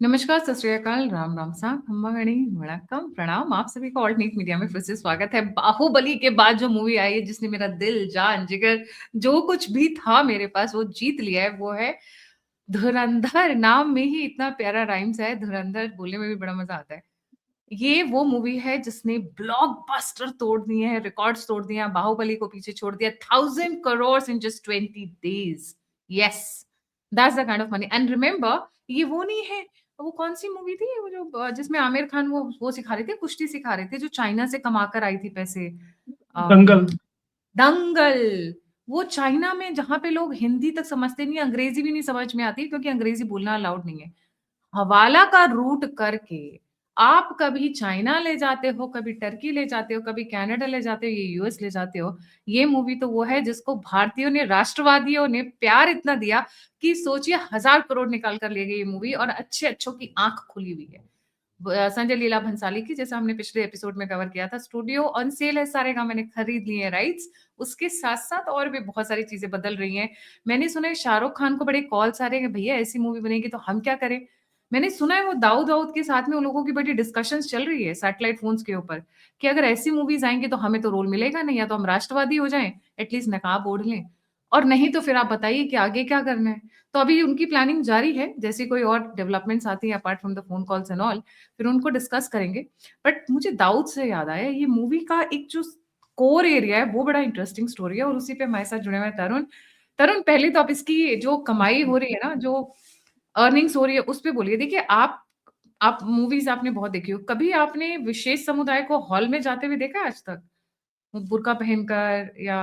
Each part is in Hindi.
नमस्कार, सत श्री अकाल, राम राम साहब, खम्बागणी, वणक्कम, प्रणाम। आप सभी का ऑल्ट न्यूज मीडिया में फिर से स्वागत है। बाहुबली के बाद जो मूवी आई है जिसने मेरा दिल, जान, जिगर जो कुछ भी था मेरे पास वो जीत लिया है, वो है धुरंधर। नाम में ही इतना प्यारा राइम्स है, धुरंधर बोलने में भी बड़ा मजा आता है। ये वो मूवी है जिसने ब्लॉकबस्टर तोड़ दिए हैं, रिकॉर्ड्स तोड़ दिए हैं, बाहुबली को पीछे छोड़ दिया। 1000 crore in just 20 days। Yes, that's the kind of money. And remember, ये वो नहीं है, वो कौन सी मूवी थी वो जो जिसमें आमिर खान वो सिखा रहे थे, कुश्ती सिखा रहे थे, जो चाइना से कमा कर आई थी पैसे। दंगल। दंगल। वो चाइना में जहां पे लोग हिंदी तक समझते नहीं, अंग्रेजी भी नहीं समझ में आती क्योंकि अंग्रेजी बोलना अलाउड नहीं है। हवाला का रूट करके आप कभी चाइना ले जाते हो, कभी टर्की ले जाते हो, कभी कनाडा ले जाते हो, ये यूएस ले जाते हो। ये मूवी तो वो है जिसको भारतीयों ने, राष्ट्रवादियों ने प्यार इतना दिया कि सोचिए 1000 करोड़ निकाल कर ले गई ये मूवी, और अच्छे अच्छों की आंख खुली हुई है। संजय लीला भंसाली की, जैसा हमने पिछले एपिसोड में कवर किया था। स्टूडियो ऑन सेल है, सारे का मैंने खरीद लिए राइट्स। उसके साथ साथ और भी बहुत सारी चीजें बदल रही हैं। मैंने सुना है शाहरुख खान को बड़े कॉल्स आ रहे हैं, भैया ऐसी मूवी बनेगी तो हम क्या करें। मैंने सुना है वो दाऊद दाऊद के साथ में उन लोगों की बड़ी डिस्कशंस चल रही है सैटेलाइट फोन्स के ऊपर, कि अगर ऐसी मूवीज आएंगी तो हमें तो रोल मिलेगा नहीं, या तो हम राष्ट्रवादी हो जाएं, एटलीस्ट नकाब ओढ़ लें, और नहीं तो फिर आप बताइए कि आगे क्या करना है। तो अभी उनकी प्लानिंग जारी है, जैसी कोई और डेवलपमेंट्स आती है apart from the phone calls and all, फिर उनको डिस्कस करेंगे। बट मुझे दाऊद से याद आया, ये मूवी का एक जो कोर एरिया है वो बड़ा इंटरेस्टिंग स्टोरी है, और उसी पे हमारे साथ जुड़े हुए हैं तरुण। तरुण, पहले तो आप इसकी जो कमाई हो रही है ना, जो अर्निंग्स हो रही है, उस पे बोलिए। देखिए, आप मूवीज आपने बहुत देखी हो, कभी आपने विशेष समुदाय को हॉल में जाते हुए देखा है आज तक, बुर्का पहनकर या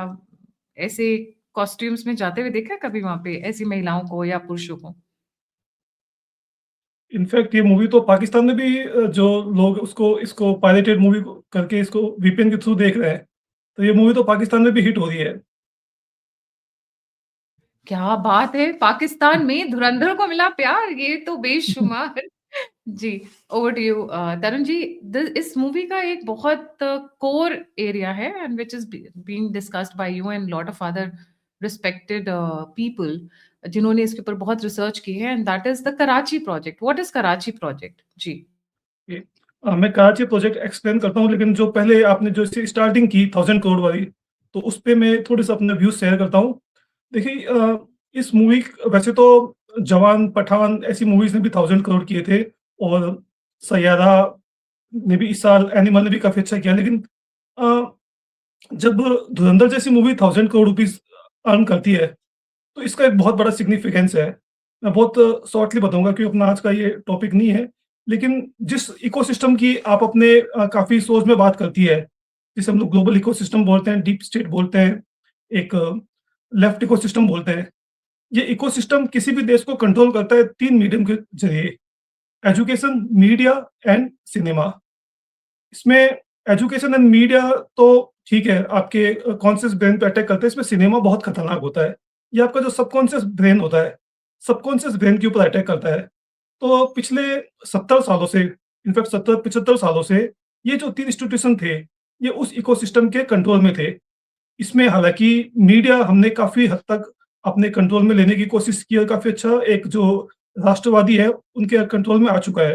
ऐसे कॉस्ट्यूम्स में जाते हुए देखा है कभी वहां पे ऐसी महिलाओं को या पुरुषों को? इनफैक्ट ये मूवी तो पाकिस्तान में भी जो लोग उसको इसको पायरेटेड मूवी करके इसको वीपीएन के थ्रू देख रहे हैं, तो ये मूवी तो पाकिस्तान में भी हिट हो रही है। क्या बात है, पाकिस्तान में धुरंधर को मिला प्यार, ये तो बेशुमार। जी, over to you Tarun ji. इस मूवी का एक बहुत कोर एरिया है and which is being discussed by you and lot of other respected people जिन्होंने इसके ऊपर बहुत रिसर्च की है, and that is the Karachi project. What is Karachi project ji? ये मैं कराची प्रोजेक्ट एक्सप्लेन करता हूँ, लेकिन जो पहले आपने जो इसकी स्टार्टिंग की 1000 करोड़ वाली, तो उस पे मैं थोड़े से अपने व्यूज शेयर करता हूँ। देखिए, इस मूवी वैसे तो जवान, पठान ऐसी मूवीज ने भी 1000 करोड़ किए थे, और सैयारा ने भी इस साल, एनिमल ने भी काफी अच्छा किया, लेकिन अ, जब धुरंधर जैसी मूवी 1000 करोड़ रुपीज अर्न करती है, तो इसका एक बहुत बड़ा सिग्निफिकेंस है। मैं बहुत शॉर्टली बताऊंगा क्योंकि अपना आज का ये टॉपिक नहीं है, लेकिन जिस इकोसिस्टम की आप अपने काफी सोच में बात करती है, जिसे हम लोग ग्लोबल इकोसिस्टम बोलते हैं, डीप स्टेट बोलते हैं, एक लेफ्ट इकोसिस्टम बोलते हैं। ये इकोसिस्टम किसी भी देश को कंट्रोल करता है 3 मीडियम के जरिए: एजुकेशन, मीडिया एंड सिनेमा। इसमें एजुकेशन एंड मीडिया तो ठीक है, आपके कॉन्शियस ब्रेन पे अटैक करते हैं, इसमें सिनेमा बहुत खतरनाक होता है। ये आपका जो सबकॉन्शियस ब्रेन होता है, सबकॉन्शियस ब्रेन के ऊपर अटैक करता है। तो पिछले 70 सालों से, इनफैक्ट 70-75 सालों से, ये जो 3 इंस्टीट्यूशन थे, ये उस इकोसिस्टम के कंट्रोल में थे। इसमें हालाँकि मीडिया हमने काफ़ी हद तक अपने कंट्रोल में लेने की कोशिश की, और काफ़ी अच्छा एक जो राष्ट्रवादी है, उनके कंट्रोल में आ चुका है।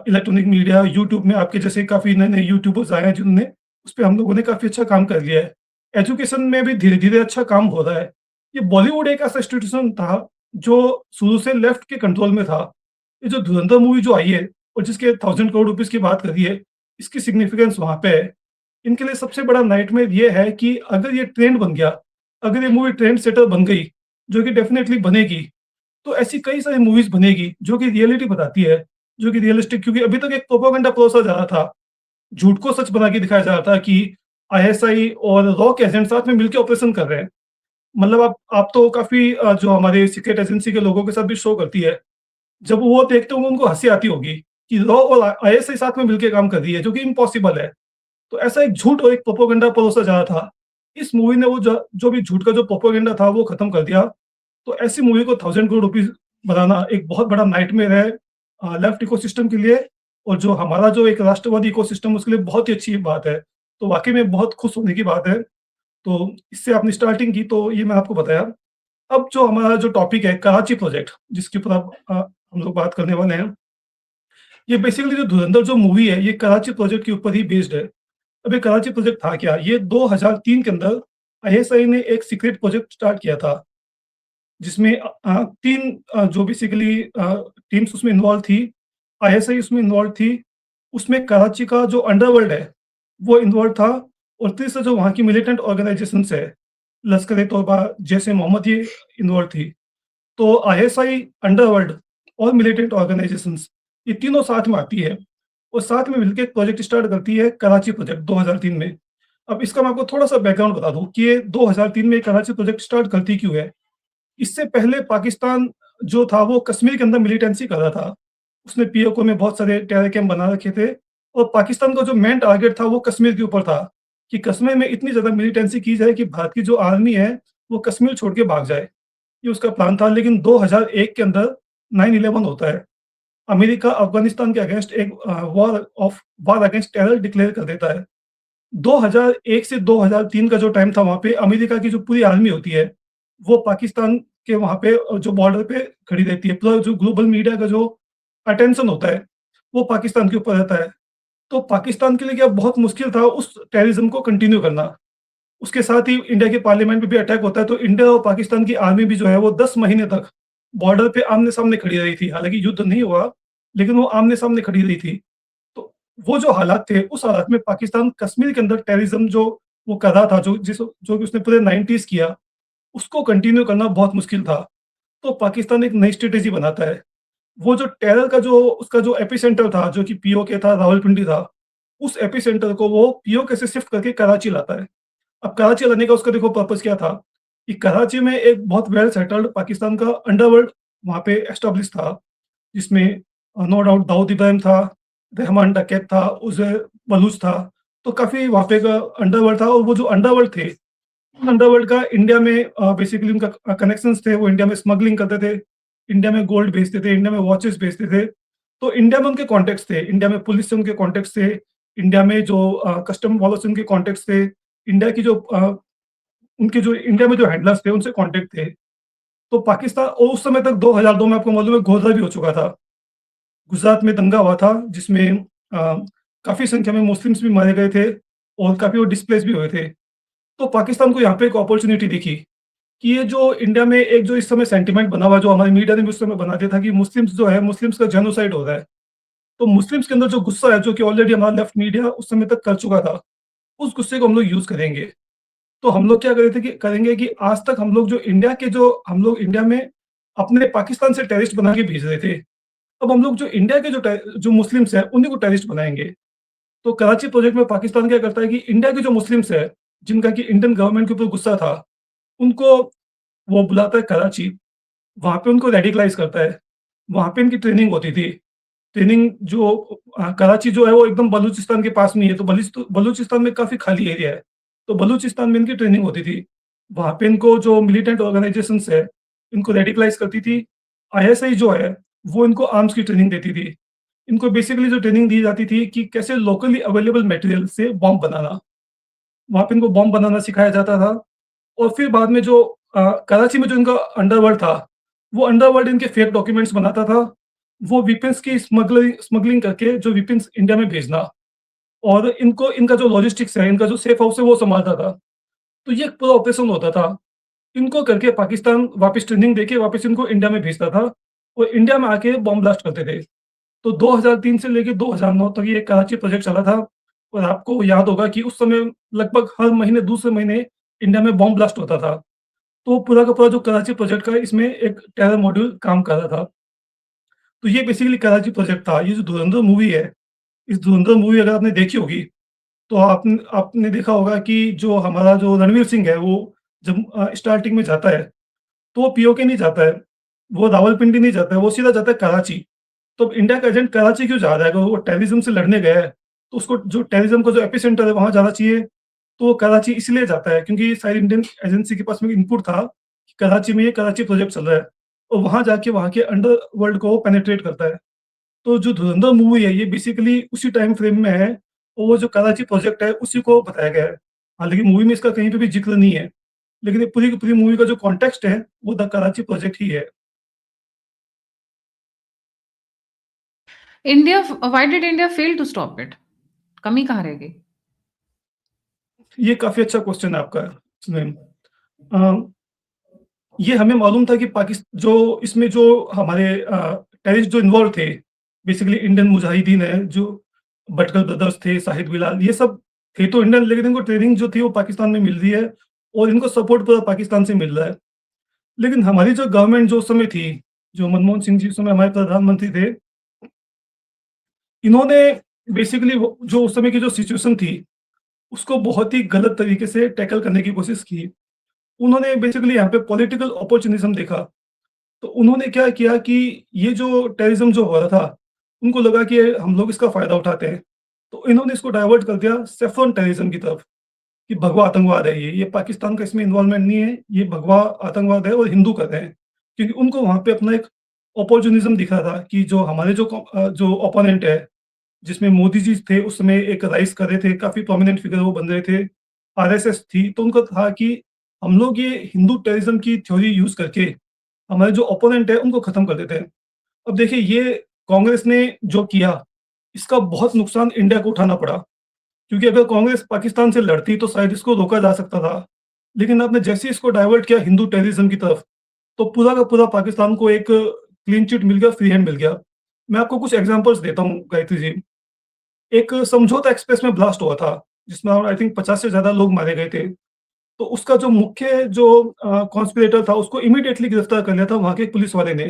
इलेक्ट्रॉनिक मीडिया, यूट्यूब में आपके जैसे काफ़ी नए-नए यूट्यूबर्स आए हैं जिन्होंने, उसपे हम लोगों ने काफ़ी अच्छा काम कर लिया है। एजुकेशन में भी धीरे-धीरे अच्छा काम हो रहा है। ये बॉलीवुड एक ऐसा इंस्टीट्यूशन था जो शुरू से लेफ्ट के कंट्रोल में था। ये जो धुरंधर मूवी जो आई है और जिसके 1000 करोड़ रुपीज़ की बात करी है, इसकी सिग्निफिकेंस वहाँ पे है। इनके लिए सबसे बड़ा नाइटमेयर ये है कि अगर ये ट्रेंड बन गया, अगर ये मूवी ट्रेंड सेटर बन गई, जो कि डेफ़िनेटली बनेगी, तो ऐसी कई सारी मूवीज़ बनेगी जो कि रियलिटी बताती है, जो कि रियलिस्टिक, क्योंकि अभी तक एक प्रोपेगेंडा परोसा जा रहा था, झूठ को सच बना के दिखाया जा रहा था कि आईएसआई और रॉ के एजेंट साथ में मिलके ऑपरेशन कर रहे हैं। मतलब आप तो काफ़ी जो हमारे सीक्रेट एजेंसी के लोगों के साथ भी शो करती है, जब वो देखते होंगे उनको हँसी आती होगी कि रॉ और आईएसआई साथ में मिलके काम कर रही है, जो कि इम्पॉसिबल है। तो ऐसा एक झूठ और एक प्रोपेगेंडा परोसा जा रहा था। इस मूवी ने वो जो भी झूठ का जो प्रोपेगेंडा था वो खत्म कर दिया। तो ऐसी मूवी को 1000 करोड़ रुपीज़ बनाना एक बहुत बड़ा नाइटमेयर है लेफ्ट इकोसिस्टम के लिए, और जो हमारा जो एक राष्ट्रवादी इकोसिस्टम, उसके लिए बहुत ही अच्छी बात है। तो वाक़ई में बहुत खुश होने की बात है। तो इससे आपने स्टार्टिंग की, तो ये मैं आपको बताया। अब जो हमारा जो टॉपिक है कराची प्रोजेक्ट, जिसके ऊपर अब हम लोग बात करने वाले हैं। ये बेसिकली जो धुरंधर जो मूवी है, ये कराची प्रोजेक्ट के ऊपर ही बेस्ड है। अब ये कराची प्रोजेक्ट था क्या? ये 2003 के अंदर आईएसआई ने एक सीक्रेट प्रोजेक्ट स्टार्ट किया था, जिसमें 3 जो बेसिकली टीम्स उसमें इन्वॉल्व थी, आईएसआई उसमें इन्वॉल्व थी, उसमें कराची का जो अंडरवर्ल्ड है, वो इन्वॉल्व था और तीसरा जो वहाँ की मिलिटेंट ऑर्गनाइज़ेशंस है, लश्कर-ए-तौबा, जैश-ए-मोहम्मद ये इन्वॉल्व थी। तो आईएसआई, अंडरवर्ल्ड और मिलिटेंट ऑर्गनाइज़ेशंस ये तीनों साथ में आती है और साथ में मिलके एक प्रोजेक्ट स्टार्ट करती है कराची प्रोजेक्ट 2003 में। अब इसका मैं आपको थोड़ा-सा बैकग्राउंड बता दूँ कि ये 2003 में कराची प्रोजेक्ट स्टार्ट करती क्यों है? इससे पहले पाकिस्तान जो था वो कश्मीर के अंदर मिलिटेंसी कर रहा था। उसने पीओके में बहुत सारे टेरर कैंप बना रखे थे और पाकिस्तान का जो मेन टारगेट था वो कश्मीर के ऊपर था, कि कश्मीर में इतनी ज़्यादा मिलिटेंसी की जाए कि भारत की जो आर्मी है वो कश्मीर छोड़ के भाग जाए। ये उसका प्लान था, लेकिन 2001 के अंदर 9/11 होता है। अमेरिका अफ़गानिस्तान के अगेंस्ट एक वॉर अगेंस्ट टेरर डिक्लेयर कर देता है। 2001 से 2003 का जो टाइम था, वहाँ पे अमेरिका की जो पूरी आर्मी होती है, वो पाकिस्तान के वहाँ पे जो बॉर्डर पे खड़ी रहती है। पूरा जो ग्लोबल मीडिया का जो अटेंशन होता है, वो पाकिस्तान के ऊपर रहता है। तो पाकिस्तान के लिए क्या बहुत मुश्किल था उस टेररिज़्म को कंटिन्यू करना। उसके साथ ही इंडिया के पार्लियामेंट पे भी अटैक होता है, तो इंडिया और पाकिस्तान की आर्मी भी जो है वो 10 महीने तक बॉर्डर पे आमने-सामने खड़ी रही थी। हालाँकि युद्ध नहीं हुआ, लेकिन वो आमने-सामने खड़ी रही थी। तो वो जो हालात थे, उस हालात में पाकिस्तान कश्मीर के अंदर टेररिज़्म जो वो कर रहा था, जो कि उसने पूरे 90s किया, उसको कंटिन्यू करना बहुत मुश्किल था। तो पाकिस्तान एक नई स्ट्रैटेजी बनाता है। वो जो टेरर का जो उसका जो एपिसेंटर था, जो कि पीओके था, रावलपिंडी था, उस एपिसेंटर को वो पीओके से शिफ्ट करके कराची लाता है। अब कराची लाने का उसका देखो पर्पस क्या था, कि कराची में एक बहुत वेल सेटल्ड पाकिस्तान का अंडरवर्ल्ड वहाँ पे एस्टेब्लिश था, जिसमें नो डाउट दाऊद इब्राहिम था, रहमान डकैत था, उज़ैर बलूच था। तो काफ़ी वहाँ पे का अंडरवर्ल्ड था और वो जो अंडरवर्ल्ड थे, उन अंडरवर्ल्ड का इंडिया में बेसिकली उनका कनेक्शंस थे, वो इंडिया में स्मगलिंग करते थे, इंडिया में गोल्ड भेजते थे, इंडिया में वॉचेस भेजते थे। तो इंडिया में उनके कॉन्टैक्ट्स थे, इंडिया में पुलिस से उनके कॉन्टैक्ट्स थे, इंडिया में जो कस्टम वालों से उनके कॉन्टैक्ट्स थे, इंडिया की जो उनके जो इंडिया में जो हैंडलर्स थे उनसे कॉन्टैक्ट थे। तो पाकिस्तान और उस समय तक 2002 में आपको मालूम है गोधरा भी हो चुका था। गुजरात में दंगा हुआ था, जिसमें काफ़ी संख्या में मुस्लिम्स भी मारे गए थे और काफ़ी वो डिस्प्लेस भी हुए थे। तो पाकिस्तान को यहाँ पे एक अपॉर्च्युनिटी दिखी, कि ये जो इंडिया में एक जो इस समय सेंटिमेंट बना हुआ है, जो हमारे मीडिया ने भी उस समय बना दिया था कि मुस्लिम्स जो है, मुस्लिम्स का जेनोसाइड हो रहा है। तो मुस्लिम्स के अंदर जो गुस्सा है, जो कि ऑलरेडी हमारा लेफ्ट मीडिया उस समय तक कर चुका था, उस गुस्से को हम लोग यूज़ करेंगे। तो हम लोग क्या कर रहे थे कि करेंगे कि आज तक हम लोग इंडिया में अपने पाकिस्तान से टेररिस्ट बना के भेज रहे थे। अब हम लोग जो इंडिया के जो मुस्लिम्स हैं, उन्हीं को टेररिस्ट बनाएँगे। तो कराची प्रोजेक्ट में पाकिस्तान क्या करता है कि इंडिया के जो मुस्लिम्स हैं, जिनका कि इंडियन गवर्नमेंट के ऊपर गुस्सा था, उनको वो बुलाता है कराची, वहाँ पे उनको रेडिकलाइज़ करता है। वहाँ पे इनकी ट्रेनिंग होती थी। ट्रेनिंग जो कराची जो है वो एकदम बलूचिस्तान के पास में ही है, तो बलूचिस्तान में काफ़ी खाली एरिया है। तो बलूचिस्तान में इनकी ट्रेनिंग होती थी। वहाँ पे इनको जो मिलिटेंट ऑर्गनाइज़ेशंस है, इनको रेडिकलाइज़ करती थी। आईएसआई जो है, वो इनको आर्म्स की ट्रेनिंग देती थी। इनको बेसिकली जो ट्रेनिंग दी जाती थी कि कैसे लोकली अवेलेबल मटेरियल से बॉम्ब बनाना। वहाँ पे इनको बॉम्ब बनाना सिखाया जाता था और फिर बाद में जो कराची में जो इनका अंडरवर्ल्ड था, वो अंडरवर्ल्ड इनके फेक डॉक्यूमेंट्स बनाता था। वो वेपन्स की स्मगलिंग करके जो वेपन्स इंडिया में भेजना और इनको इनका जो लॉजिस्टिक्स है, इनका जो सेफ हाउस है वो सँभालता था। तो ये एक पूरा ऑपरेशन होता था। इनको करके पाकिस्तान वापस ट्रेनिंग देके वापस इनको इंडिया में भेजता था और इंडिया में आके बॉम्ब ब्लास्ट करते थे। तो 2003 से लेके 2009 तक ये कराची प्रोजेक्ट चला था और आपको याद होगा कि उस समय लगभग हर महीने, दूसरे महीने इंडिया में बॉम्ब ब्लास्ट होता था। तो पूरा का पूरा जो कराची प्रोजेक्ट का इसमें एक टेरर मॉड्यूल काम कर रहा था। तो ये बेसिकली कराची प्रोजेक्ट था। ये जो धुरंधर मूवी है, इस धुरंधर मूवी अगर आपने देखी होगी, तो आपने देखा होगा कि जो हमारा जो रणवीर सिंह है, वो जब स्टार्टिंग में जाता है, तो वो पीओके नहीं जाता है, वो रावलपिंडी नहीं जाता है, वो सीधा जाता है कराची। तो अब इंडिया का एजेंट कराची क्यों जा रहा है? अगर वो टेररिज़्म से लड़ने गया है, तो उसको जो टेररिज़्म का जो एपिसेंटर है, वहाँ जाना चाहिए। तो वो कराची इसलिए जाता है क्योंकि सारी इंडियन एजेंसी के पास में इनपुट था कि कराची में ये कराची प्रोजेक्ट चल रहा है और वहाँ जाके वहाँ के अंडरवर्ल्ड को पेनिट्रेट करता है। तो जो धुरंधर मूवी है, ये बेसिकली उसी टाइम फ्रेम में है और वो जो कराची प्रोजेक्ट है, उसी को बताया गया है। हालाँकि मूवी में इसका कहीं पे भी ज़िक्र नहीं है, लेकिन ये पूरी की पूरी मूवी का जो कॉन्टेक्स्ट है, वो द कराची प्रोजेक्ट ही है। India why did India fail to stop it? कमी कहाँ रह गई? ये काफ़ी अच्छा क्वेश्चन है आपका इसमें। अ, ये हमें मालूम था कि जो इसमें जो हमारे टेररिस्ट जो इन्वॉल्व थे, बेसिकली इंडियन मुजाहिदीन है, जो भटकल ब्रदर्स थे, शाहिद बिलाल, ये सब थे तो इंडियन, लेकिन इनको ट्रेनिंग जो थी वो पाकिस्तान में मिल रही है और इनको सपोर्ट पूरा पाकिस्तान से मिल रहा है। लेकिन हमारी जो गवर्नमेंट जो उस समय थी, जो मनमोहन सिंह जी उस समय हमारे प्रधानमंत्री थे, इन्होंने बेसिकली वो जो उस समय की जो सिचुएशन थी, उसको बहुत ही गलत तरीके से टैकल करने की कोशिश की। उन्होंने बेसिकली यहाँ पे पॉलिटिकल अपॉर्चुनिज़्म देखा। तो उन्होंने क्या किया कि ये जो टेररिज़्म जो हो रहा था, उनको लगा कि हम लोग इसका फ़ायदा उठाते हैं। तो इन्होंने इसको डाइवर्ट कर दिया सैफ़्रॉन टेररिज़्म की तरफ, कि भगवा आतंकवाद है ये पाकिस्तान का इसमें इन्वॉल्वमेंट नहीं है, ये भगवा आतंकवाद है और हिंदू कर रहे हैं। क्योंकि उनको वहाँ पे अपना एक अपॉर्चुनिज़्म दिख रहा था कि जो हमारे जो ओपोनेंट है, जिसमें मोदी जी थे उस समय एक राइज़ कर रहे थे, काफ़ी प्रोमिनेंट फ़िगर वो बन रहे थे, आरएसएस थी, तो उनका था कि हम लोग ये हिंदू टेररिज़्म की थ्योरी यूज़ करके हमारे जो ओपोनेंट है उनको खत्म कर देते हैं। अब देखिए ये कांग्रेस ने जो किया, इसका बहुत नुकसान इंडिया को उठाना पड़ा, क्योंकि अगर कांग्रेस पाकिस्तान से लड़ती तो शायद इसको रोका जा सकता था। लेकिन आपने जैसे ही इसको डाइवर्ट किया हिंदू टेररिज़्म की तरफ, तो पूरा का पूरा पाकिस्तान को एक क्लीन चिट मिल गया, फ्री हैंड मिल गया। मैं आपको कुछ एग्ज़ाम्पल्स देता हूँ गायत्री जी। एक समझौता एक्सप्रेस में ब्लास्ट हुआ था, जिसमें आई थिंक 50 से ज़्यादा लोग मारे गए थे। तो उसका जो मुख्य जो कॉन्स्पिरेटर था, उसको इमीडिएटली गिरफ्तार कर लिया था वहाँ के पुलिस वाले ने।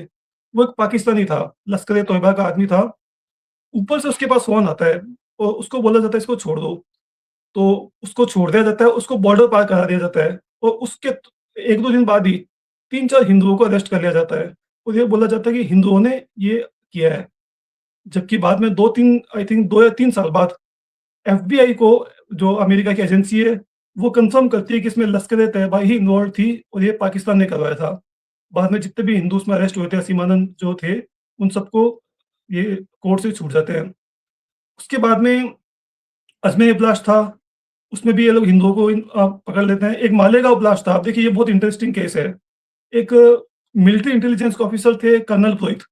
वो एक पाकिस्तानी था, लश्कर-ए-तोयबा का आदमी था। ऊपर से उसके पास फ़ोन आता है और उसको बोला जाता है इसको छोड़ दो। तो उसको छोड़ दिया जाता है, उसको बॉर्डर पार करा दिया जाता है और उसके 1-2 दिन बाद ही 3-4 हिंदुओं को अरेस्ट कर लिया जाता है और ये बोला जाता है कि हिंदुओं ने ये किया है। जबकि बाद में 2-3 आई थिंक 2 या 3 साल बाद एफबीआई को, जो अमेरिका की एजेंसी है, वो कंफर्म करती है कि इसमें लश्कर-ए-तैयबा ही इन्वॉल्व थी और ये पाकिस्तान ने करवाया था। बाद में जितने भी हिंदू उसमें अरेस्ट हुए थे, असीमानंद जो थे, उन सबको ये कोर्ट से छूट जाते हैं। उसके बाद में अजमेर ब्लास्ट था, उसमें भी ये लोग हिंदुओं को पकड़ लेते हैं। एक मालेगाँव ब्लास्ट था, अब देखिए ये बहुत इंटरेस्टिंग केस है। एक मिलिट्री इंटेलिजेंस के ऑफिसर थे कर्नल पुरोहित,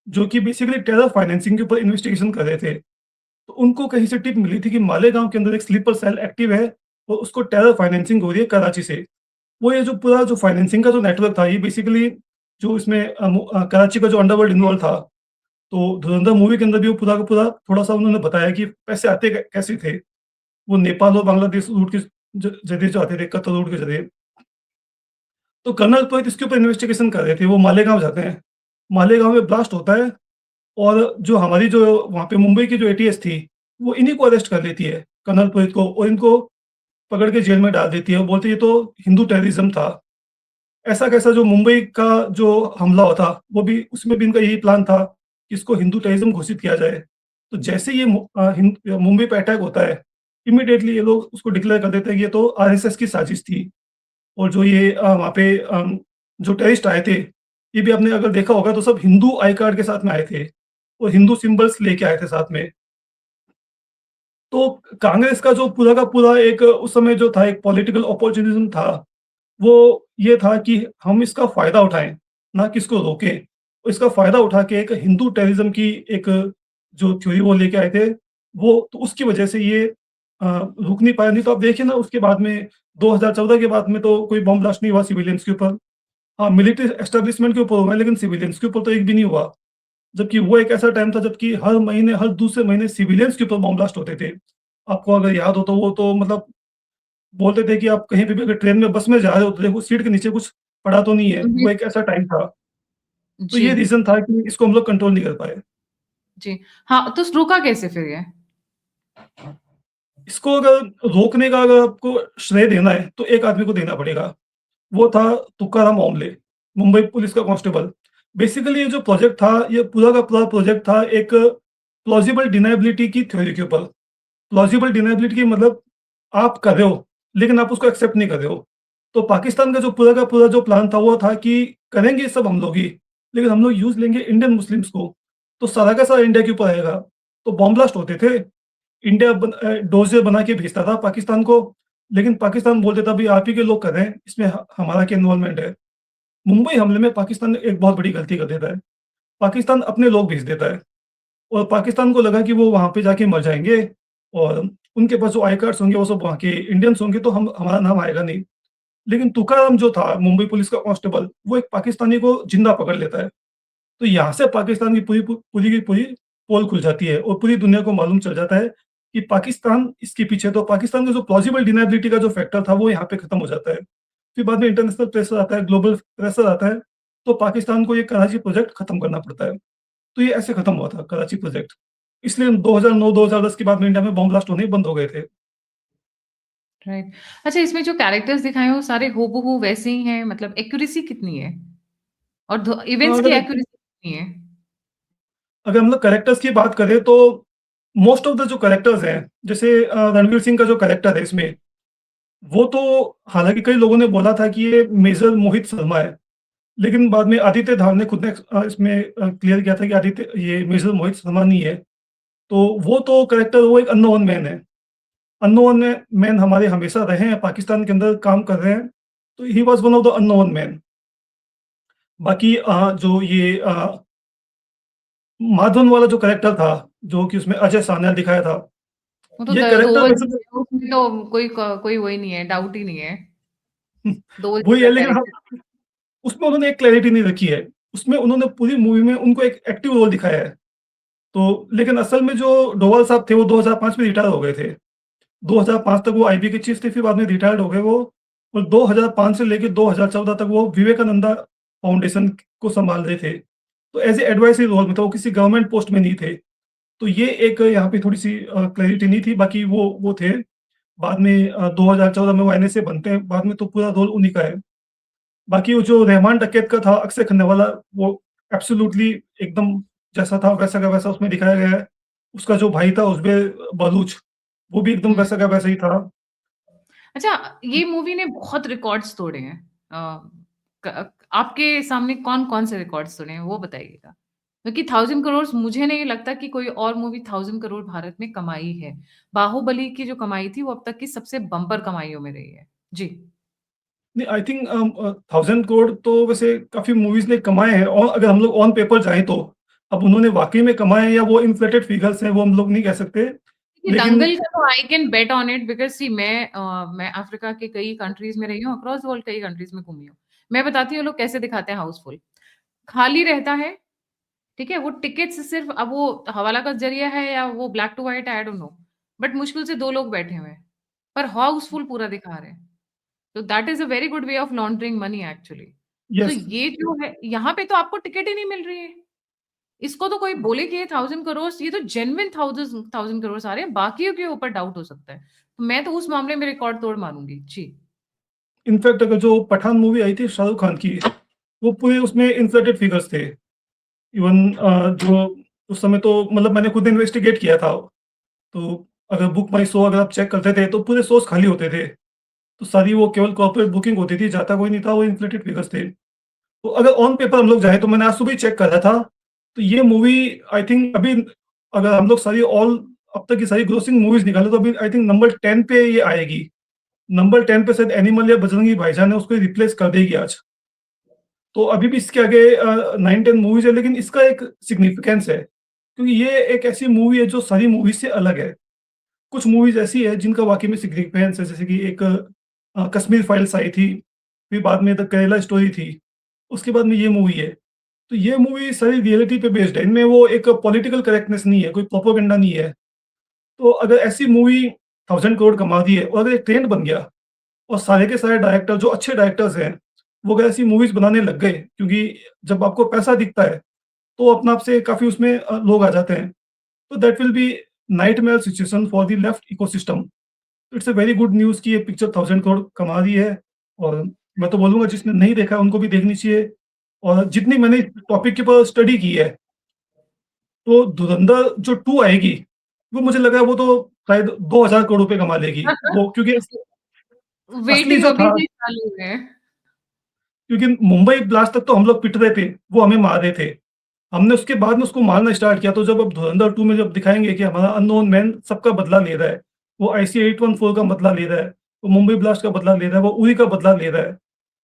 जो कि बेसिकली टेरर फाइनेंसिंग के ऊपर इन्वेस्टिगेशन कर रहे थे। तो उनको कहीं से टिप मिली थी कि मालेगाँव के अंदर एक स्लीपर सेल एक्टिव है और उसको टेरर फाइनेंसिंग हो रही है कराची से। वो ये जो पूरा जो फाइनेंसिंग का जो नेटवर्क था, ये बेसिकली जो इसमें कराची का जो अंडरवर्ल्ड इन्वॉल्व था, तो धुरंधर मूवी के अंदर भी वो पूरा का पूरा थोड़ा-सा उन्होंने बताया कि पैसे आते कैसे थे। वो नेपाल और बांग्लादेश रूट के ज़रिए जो आते थे, कतर रूट के ज़रिए। तो कर्नल पुरोहित इसके ऊपर इन्वेस्टिगेशन कर रहे थे, वो मालेगाँव जाते हैं। मालेगाँव में ब्लास्ट होता है और जो हमारी जो वहाँ पे मुंबई की जो एटीएस थी, वो इन्हीं को अरेस्ट कर लेती है, कर्नल पुरोहित को, और इनको पकड़ के जेल में डाल देती है। वो बोलती है ये तो हिंदू टेररिज़्म था। ऐसा कैसा जो मुंबई का जो हमला हुआ था, वो भी उसमें भी इनका यही प्लान था कि इसको हिंदू टेररिज़्म घोषित किया जाए। तो जैसे ये मुंबई पे अटैक होता है, इमीडिएटली ये लोग उसको डिक्लेयर कर देते हैं कि ये तो आरएसएस की साजिश थी। और जो ये वहाँ पे जो टेररिस्ट आए थे, ये भी आपने अगर देखा होगा तो सब हिंदू आई कार्ड के साथ में आए थे और हिंदू सिंबल्स लेके आए थे साथ में। तो कांग्रेस का जो पूरा का पूरा एक उस समय जो था एक पॉलिटिकल अपॉर्चुनिज़्म था, वो ये था कि हम इसका फ़ायदा उठाएँ, ना कि इसको रोकें। और इसका फ़ायदा उठा के एक हिंदू टेररिज़्म की एक जो थ्योरी वो लेके आए थे, वो तो उसकी वजह से ये रुक नहीं पाया। नहीं तो आप देखिए ना, उसके बाद में 2014 के बाद में तो कोई बम ब्लास्ट नहीं हुआ सिविलियंस के ऊपर। हाँ, मिलिट्री एस्टेब्लिशमेंट के ऊपर हुआ है, लेकिन सिविलियंस के ऊपर तो एक भी नहीं हुआ। जबकि वो एक ऐसा टाइम था जबकि हर महीने, हर दूसरे महीने सिविलियंस के ऊपर बम ब्लास्ट होते थे। आपको अगर याद हो तो वो तो मतलब बोलते थे कि आप कहीं पे भी अगर ट्रेन में, बस में जा रहे हो तो देखो सीट के नीचे कुछ पड़ा तो नहीं है। जी, वो एक ऐसा टाइम था। तो जी, ये रीज़न था कि इसको हम लोग कंट्रोल नहीं कर पाए। जी। हाँ, तो रोका कैसे फिर ये? इसको अगर रोकने का अगर आपको श्रेय देना है तो एक आदमी को देना पड़ेगा। वो था तुकाराम ओमले, मुंबई पुलिस का कांस्टेबल। बेसिकली ये जो प्रोजेक्ट था, ये पूरा का पूरा प्रोजेक्ट था एक प्लॉजिबल डिनायबिलिटी की थ्योरी के ऊपर। प्लॉजिबल डिनायबिलिटी की मतलब आप कर रहे हो, लेकिन आप उसको एक्सेप्ट नहीं कर रहे हो। तो पाकिस्तान का पूरा जो प्लान था वो था कि करेंगे सब हम लोग ही, लेकिन हम लोग यूज़ लेंगे इंडियन मुस्लिम्स को, तो सारा का सारा इंडिया के ऊपर आएगा। तो बॉम्ब ब्लास्ट होते थे, इंडिया डोज़र बना के भेजता था पाकिस्तान को, लेकिन पाकिस्तान बोल देता भई आप ही के लोग कर रहे हैं, इसमें हमारा क्या इन्वॉल्वमेंट है। मुंबई हमले में पाकिस्तान एक बहुत बड़ी गलती कर देता है। पाकिस्तान अपने लोग भेज देता है। और पाकिस्तान को लगा कि वो वहाँ पे जाके मर जाएँगे और उनके पास जो आई कार्ड्स होंगे वो सब वहाँ के इंडियंस होंगे तो हम हमारा नाम आएगा नहीं। लेकिन तुकाराम जो था मुंबई पुलिस का कांस्टेबल, वो एक पाकिस्तानी को जिंदा पकड़ लेता है। तो यहाँ से पाकिस्तान की पूरी की पूरी पोल खुल जाती है और पूरी दुनिया को मालूम चल जाता है कि पाकिस्तान इसके पीछे है। तो पाकिस्तान का जो प्लॉजिबल डिनायबिलिटी का जो फैक्टर था वो यहाँ पे खत्म हो जाता है। फिर बाद में इंटरनेशनल प्रेशर आता है, ग्लोबल प्रेशर आता है, तो पाकिस्तान को ये कराची प्रोजेक्ट खत्म करना पड़ता है। तो ये ऐसे खत्म हुआ था कराची प्रोजेक्ट। इसलिए 2009-2010 के बाद में इंडिया में बॉम्ब ब्लास्ट होने ही बंद हो गए थे। राइट। अच्छा, इसमें जो कैरेक्टर्स दिखाए हैं वो सारे हूबहू वैसे ही हैं, मतलब एक्यूरेसी कितनी है? और ध इवेंट्स की अगर एक्यूरेसी कितनी है? अगर हम लोग कैरेक्टर्स की बात करें तो मोस्ट ऑफ द जो कैरेक्टर्स हैं, जैसे रणवीर सिंह का जो कैरेक्टर है इसमें, वो तो हालाँकि कई लोगों ने बोला था कि ये मेजर मोहित शर्मा है, लेकिन बाद में आदित्य धार ने खुद ने इसमें क्लियर किया था कि आदित्य ये मेजर मोहित शर्मा नहीं है। तो वो तो कैरेक्टर वो एक अननोन मैन है। अननोन मैन हमारे हमेशा रहे हैं, पाकिस्तान के अंदर काम कर रहे हैं, तो he was one of the unknown man. बाकी जो ये माधवन वाला जो कैरेक्टर था, जो कि उसमें अजय सान्याल दिखाया था, वो तो ये द कैरेक्टर दोवल वैसे तो है, उसमें तो कोई वही नहीं है, डाउट ही नहीं है। दोवल जी वही का है, लेकिन हाँ, कैरेक्टर। उसमें उन्होंने एक क्लैरिटी नहीं रखी है। उसमें उन्होंने पूरी मूवी में उनको एक एक्टिव रोल दिखाया है। तो लेकिन असल में जो डोभाल साहब थे वो 2005 में रिटायर हो गए थे। 2005 तक वो आईबी के चीफ थे, फिर बाद में रिटायर्ड हो गए वो, और 2005 से लेके 2014 तक वो विवेकानंदा फाउंडेशन को सँभाल रहे थे। तो एज़ ए एडवाइज़री रोल में था, वो किसी गवर्नमेंट पोस्ट में नहीं थे। तो ये एक यहाँ पे थोड़ी-सी क्लैरिटी नहीं थी, बाकी वो थे। बाद में 2014 में वो एनएसए बनते हैं, बाद में तो पूरा रोल उन्हीं का है। बाकी वो जो रहमान डकैत का था, अक्षय खन्नावाला, वो एब्सोल्यूटली एकदम जैसा था वैसा का वैसा उसमें दिखाया गया है। उसका जो भाई था उज़्बे बलूच, वो भी एकदम हुँ। वैसा का वैसा ही था। अच्छा, ये मूवी ने बहुत रिकॉर्ड्स तोड़े हैं। अ, क आपके सामने कौन-कौन से रिकॉर्ड्स तोड़े हैं, वो बताइएगा? क्योंकि 1000 करोड़ मुझे नहीं लगता कि कोई और मूवी 1000 करोड़ भारत में कमाई है। बाहुबली की जो कमाई थी, वो अब तक की सबसे बम्पर कमाइयों में रही है। जी। नहीं, आई थिंक 1000 करोड़ तो वैसे काफ़ी मूवीज़ ने कमाए हैं, और अगर हम लोग ऑन पेपर जाएँ तो। अब उन्होंने वाक़ई में कमाए हैं या वो इन्फ्लेटेड फिगर्स हैं, वो हम लोग नहीं कह सकते। देखिए, लेकिन दंगल का तो I can bet on it because सी मैं अफ्रीका के कई कंट्रीज़ में रही हूँ, अक्रॉस द वर्ल्ड कई कंट्रीज़ में घूमी हूँ। मैं बताती हूँ लोग कैसे दिखाते हैं हाउसफुल। खाली रहता है, ठीक है? वो टिकट्स सिर्फ़ अब वो हवाला का ज़रिया है या वो ब्लैक टू व्हाइट है, आई डोंट नो। बट मुश्किल से 2 लोग बैठे हुए हैं, पर हाउसफुल पूरा दिखा रहे हैं। तो that is a very good way of laundering money actually. So yes, ये जो है यहाँ पे तो आपको टिकट ही नहीं मिल रही है। इसको तो कोई बोले कि ये 1000 करोड़, ये तो जेन्युइन 1000 करोड़ आ रहे हैं, बाकियों के ऊपर डाउट हो सकता है। तो मैं तो उस मामले में रिकॉर्ड तोड़ मानूँगी। जी। इनफैक्ट अगर जो पठान मूवी आई थी शाहरुख खान की, वो पूरे उसमें इन्फ्लेटेड फिगर्स थे। इवन जो उस समय तो मतलब मैंने खुद इन्वेस्टिगेट किया था। तो अगर बुक माई शो अगर आप चेक करते थे तो पूरे शोज़ खाली होते थे। तो सारी वो केवल कॉर्पोरेट बुकिंग होती थी, जाता कोई नहीं था, वो इन्फ्लेटेड फिगर्स थे। तो अगर ऑन पेपर हम लोग जाएँ तो मैंने आज सुबह ही चेक करा था, तो ये मूवी आई थिंक अभी अगर हम लोग सारी ऑल अब तक की सारी ग्रोसिंग मूवीज़ निकालें तो अभी आई थिंक नंबर 10 पे ये आएगी। नंबर 10 पे शायद एनिमल या बजरंगी भाईजान है, उसको रिप्लेस कर देगी आज। तो अभी भी इसके आगे 9-10 मूवीज़ है, लेकिन इसका एक सिग्निफिकेंस है, क्योंकि ये एक ऐसी मूवी है जो सारी मूवीज़ से अलग है। कुछ मूवीज़ ऐसी है जिनका वाक़ई में सिग्निफिकेंस है, जैसे कि एक कश्मीर फाइल्स आई थी, फिर बाद में द केरला स्टोरी थी, उसके बाद में ये मूवी है। तो ये मूवी सारी रियलिटी पे बेस्ड है, इनमें वो एक पॉलिटिकल करेक्टनेस नहीं है, कोई प्रोपेगेंडा नहीं है। तो अगर ऐसी मूवी 1000 करोड़ कमा दी है और अगर एक ट्रेंड बन गया और सारे के सारे डायरेक्टर जो अच्छे डायरेक्टर्स हैं, वो अगर ऐसी मूवीज़ बनाने लग गए, क्योंकि जब आपको पैसा दिखता है, तो अपने आप से काफ़ी उसमें लोग आ जाते हैं। तो that will be nightmare situation for the left ecosystem. It's a very good news कि ये पिक्चर 1000 करोड़ कमा रही है, और मैं तो बोलूँगा जिसने नहीं देखा है उनको भी देखनी चाहिए। और जितनी मैंने इस टॉपिक के ऊपर स्टडी की है, तो धुरंधर जो 2 आएगी, वो मुझे लग रहा है वो तो शायद 2000 करोड़ रुपए कमा लेगी। वो क्योंकि असली वेटिंग जो अभी था, से चालू है। क्योंकि मुंबई ब्लास्ट तक तो हम लोग पिट रहे थे, वो हमें मार रहे थे। हमने उसके बाद में उसको मारना स्टार्ट किया, तो जब अब धुरंधर 2 में जब दिखाएँगे कि हमारा अननोन मैन सबका बदला ले रहा है, वो आईसी-814 का बदला ले रहा है, वो मुंबई ब्लास्ट का बदला ले रहा है, वो उरी का बदला ले रहा है।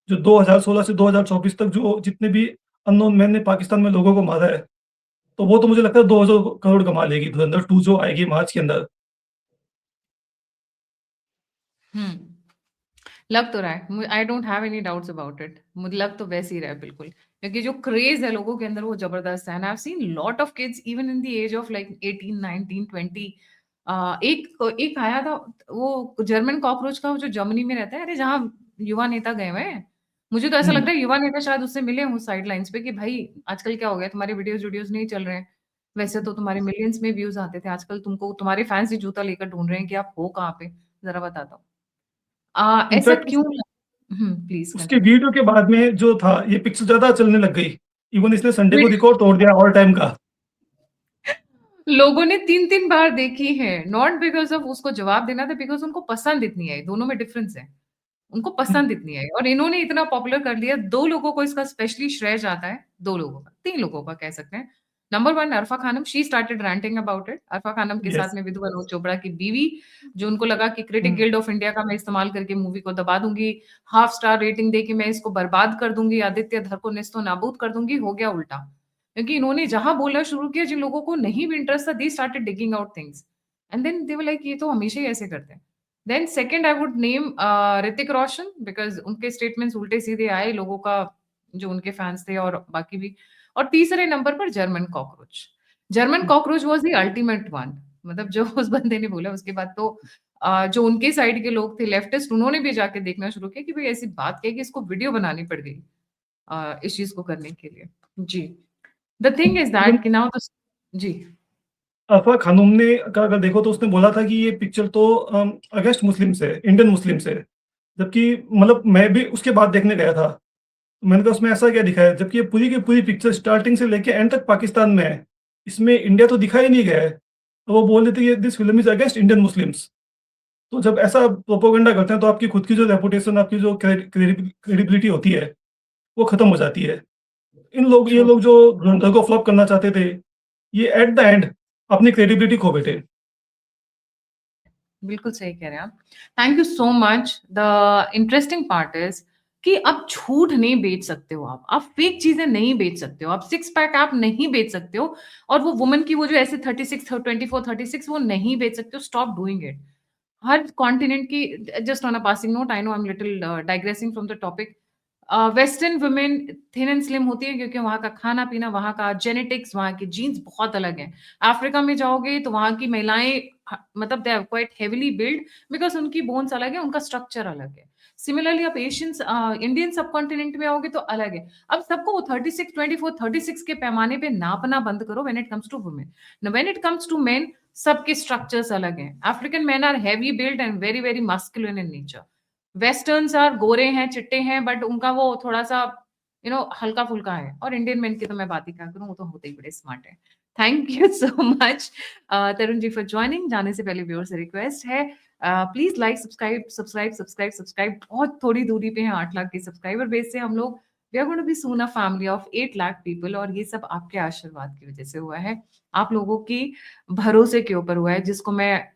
जो 2016 से 2024 तक जो जितने भी अननोन मैन ने पाकिस्तान में लोगों को मारा है, तो वो तो मुझे लगता है 2,000 करोड़ कमा लेगी धुरंधर 2 जो आएगी मार्च के अंदर। हम्म, लग तो रहा है, I don't have any doubts about it, मुझे लग तो वैसे ही रहा है बिल्कुल, क्योंकि जो क्रेज है लोगों के अंदर वो जबरदस्त है। And I have seen lot of kids even in the age of like 18 19 20। एक एक आया था वो जर्मन कॉकरोच का, वो जो जर्मनी में रहता है, अरे जहाँ युवा नेता गए हुए हैं, मुझे तो ऐसा हुँ। लग रहा है युवा नेता शायद उससे मिले हूँ साइड लाइन्स पे कि भाई आजकल क्या हो गया, तुम्हारे वीडियोस वीडियोस नहीं चल रहे हैं, वैसे तो तुम्हारे मिलियंस में व्यूज आते थे, आजकल तुमको तुम्हारे फैंस ही जूता लेकर ढूंढ रहे हैं कि आप हो कहाँ पे, जरा बता दो। ऐसा इनफैक्ट क्यों? प्लीज उसके कंटिन्यू। वीडियो के बाद में जो था, ये पिक्चर ज़्यादा चलने लग गई। इवन इसने संडे को वीडियो रिकॉर्ड तोड़ दिया ऑल टाइम का। लोगों ने 3-3 बार देखी है, नॉट बिकॉज़ ऑफ उसको जवाब देना था, बिकॉज़ उनको पसंद इतनी आई, दोनों में डिफरेंस है। उनको हुँ, पसंद इतनी आई और इन्होंने इतना पॉपुलर कर लिया, 2 लोगों को इसका स्पेशली श्रेय जाता है, 2 लोगों का, 3 लोगों का कह सकते हैं। Number 1 Arfa Khanam, she started ranting about it. Arfa Khanam के साथ येस। में विधु अनोज चोपड़ा की बीवी, जो उनको लगा कि critic hmm, guild of India का मैं इस्तेमाल करके मूवी को दबा दूँगी, हाफ स्टार रेटिंग देके मैं इसको बर्बाद कर दूँगी, आदित्य धर को नेस्तो नाबूद कर दूँगी, हो गया उल्टा। क्योंकि इन्होंने जहाँ बोलना शुरू किया, जिन लोगों को नहीं भी इंटरेस्ट था, they started digging out things and then they were like ये तो हमेशा ही ऐसे करते हैं। Then second I would name Hrithik Roshan, because उनके स्टेटमेंट्स उल्टे-सीधे आए लोगों का, जो उनके फैन्स थे और बाकी भी। और तीसरे नंबर पर German cockroach. German hmm. Cockroach was the ultimate one, मतलब जो उस बंदे ने बोला उसके बाद तो जो उनके साइड के लोग थे लेफ्टिस्ट, उन्होंने भी जाके देखना शुरू किया कि भाई ऐसी बात क्या है कि इसको वीडियो बनानी पड़ गई इस चीज़ को करने के लिए। जी। The thing is even that कि नाउ द जी। अफ़ा खानूम ने का अगर देखो तो उसने बोला था कि ये पिक्चर तो अगेंस्ट मुस्लिम्स है, इंडियन मुस्लिम्स है। जबकि मतलब मैं भी उसके बाद देखने गया था। मैंने कहा उसमें ऐसा क्या दिखाया है? जबकि ये पूरी की पूरी पिक्चर स्टार्टिंग से लेके एंड तक पाकिस्तान में है। इसमें इंडिया तो दिखाया ही नहीं गया है। तो वो बोल देते हैं कि this film is against Indian Muslims. तो जब ऐसा प्रोपेगेंडा करते हैं तो आपकी खुद की जो रेपुटेशन, आपकी जो क्रेडिबिलिटी होती है, वो खत्म हो जाती है। ये ट्रू। लोग जो धुरंधर को फ्लॉप करना चाहते थे, ये एट द एंड अपनी क्रेडिबिलिटी खो बैठे। बिल्कुल सही कह रहे हैं आप। Thank you so much. The interesting part is कि आप झूठ नहीं बेच सकते हो आप। आप फेक चीज़ें नहीं बेच सकते हो। आप सिक्स पैक आप नहीं बेच सकते हो और वो वुमन की वो जो ऐसे 36 24 36 वो नहीं बेच सकते हो। Stop doing it. हर कॉन्टिनेंट की just on a passing note, I know I am little digressing from the topic. Western women thin and slim होती है क्योंकि वहाँ का खाना-पीना, वहाँ का जेनेटिक्स, वहाँ के जीन्स बहुत अलग हैं। अफ्रीका में जाओगे तो वहाँ की महिलाएँ मतलब they are quite heavily build because उनकी बोन्स अलग है, उनका स्ट्रक्चर अलग है। सिमिलरली आप एशियंस इंडियन सबकॉन्टिनेंट में आओगे तो अलग है। अब सबको वो 36, 24, 36 के पैमाने पे नापना बंद करो when it comes to women. Now when it comes to men, सबके स्ट्रक्चर्स अलग हैं। African men are heavy build and very, very masculine in nature. Westerners are गोरे हैं, चिट्टे हैं, बट उनका वो थोड़ा-सा हल्का-फुल्का है और इंडियन मेन की तो मैं बात ही क्या करूँ, वो तो होते ही बड़े स्मार्ट हैं। Thank you so much Tarun ji for joining. जाने से पहले व्यूअर से रिक्वेस्ट है please like, subscribe, subscribe, subscribe, subscribe. बहुत थोड़ी दूरी पे हैं 8 लाख के सब्सक्राइबर बेस से हम लोग। We are going to be soon a family of 8 lakh people और ये सब आपके आशीर्वाद की वजह से हुआ है। आप लोगों की भरोसे के ऊपर हुआ है, जिसको मैं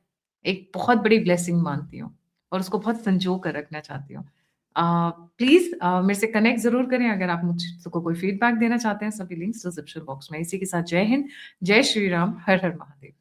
एक बहुत बड़ी ब्लेसिंग मानती हूँ और उसको बहुत संजो कर रखना चाहती हूँ। प्लीज़ मेरे से कनेक्ट ज़रूर करें अगर आप मुझको कोई फीडबैक देना चाहते हैं, सभी लिंक्स डिस्क्रिप्शन बॉक्स में। इसी के साथ जय हिंद, जय श्री राम, हर हर महादेव।